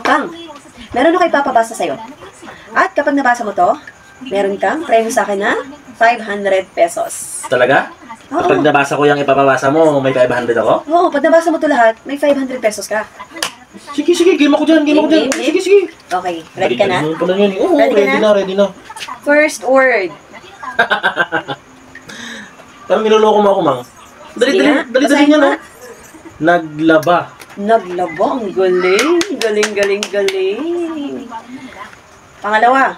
Kang, meron ako ipapabasa sa'yo. At kapag nabasa mo to, meron kang premyo sa akin na 500 pesos. Talaga? Oo. Kapag nabasa ko yung ipapabasa mo, may 500 ako? Oo, pag nabasa mo to lahat, may 500 pesos ka. Sige, sige, game ako dyan, game ako dyan. Game? Sige, sige. Okay, ready ka na? Oo, Ready ka na? ready na. First word. Parang niloloko mo ako, Mang. Dali, Sige dali, nga, dali, dali basahin niya, mo no? Naglaba. Naglaba, ang galing. Galing, galing, galing. Pangalawa.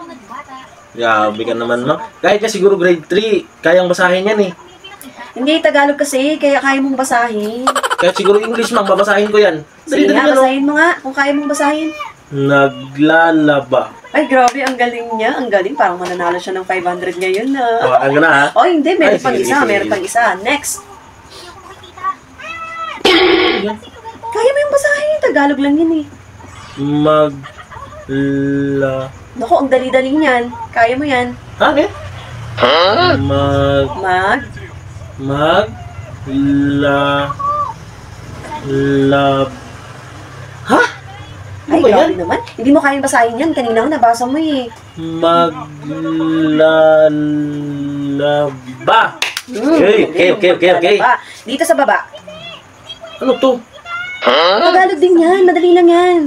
Grabe ka naman, no? Kahit nga siguro grade 3, kayang basahin yan, eh. Hindi, Tagalog kasi, kaya kaya mong basahin. Kahit siguro English, Mang, babasahin ko yan. Dali, Sige dali nga, niya, no? basahin mo nga, kung kaya mong basahin. Naglalaba. Ay, grabe, ang galing niya. Ang galing, parang mananalo siya ng 500 ngayon na. Hawakan ko na, ha? Oh, hindi, meron Ay, pang sige, isa, sige, meron sige. pang isa. Next. Kaya mo yung basahin, Tagalog lang yun eh. Naku, ang dali-dali niyan. Kaya mo yan. Ha, eh? Lab. Ha? Ay, Ano ba grabe yan? naman. Hindi mo kayang basahin yan. Kanina ko nabasa mo eh. Maglalaba. Okay. Lalaba. Dito sa baba. Ano to? Tagalog din yan. Madali lang yan.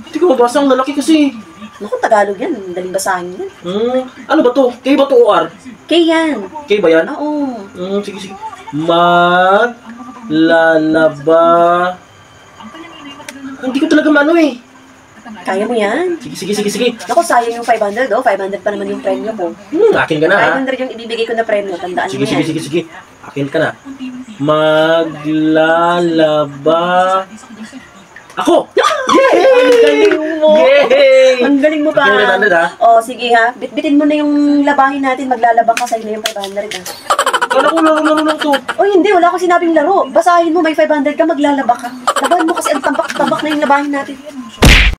Hindi ko mabasa, ang lalaki kasi. Naku, Tagalog yan. Madaling basahin yan. Ano ba to? K ba to o R? K yan. K ba yan? Oo. Sige. Maglalaba. Hindi ko talaga mano eh. Kaya mo yan. Sige. Naku, sayang yung 500 oh. 500 pa naman yung premyo ko. Akin ka na ha. 500 yung ibibigay ko na premyo. Tandaan mo yan. Sige. Akin ka na. Maglalaba. Ako! Ang galing mo. Yay! Ang galing mo pa. Akin na 500 ha. Oh, sige ha. Bitbitin mo na yung labahin natin. Maglalaba ka sa'yo na yung 500 ha. Kala ko laro lang to. Oh, hindi. Wala akong sinabing laro. Basahin mo, may 500 ka, maglalaba ka. Labahan mo kasi ang tambak-tambak na yung labahin natin.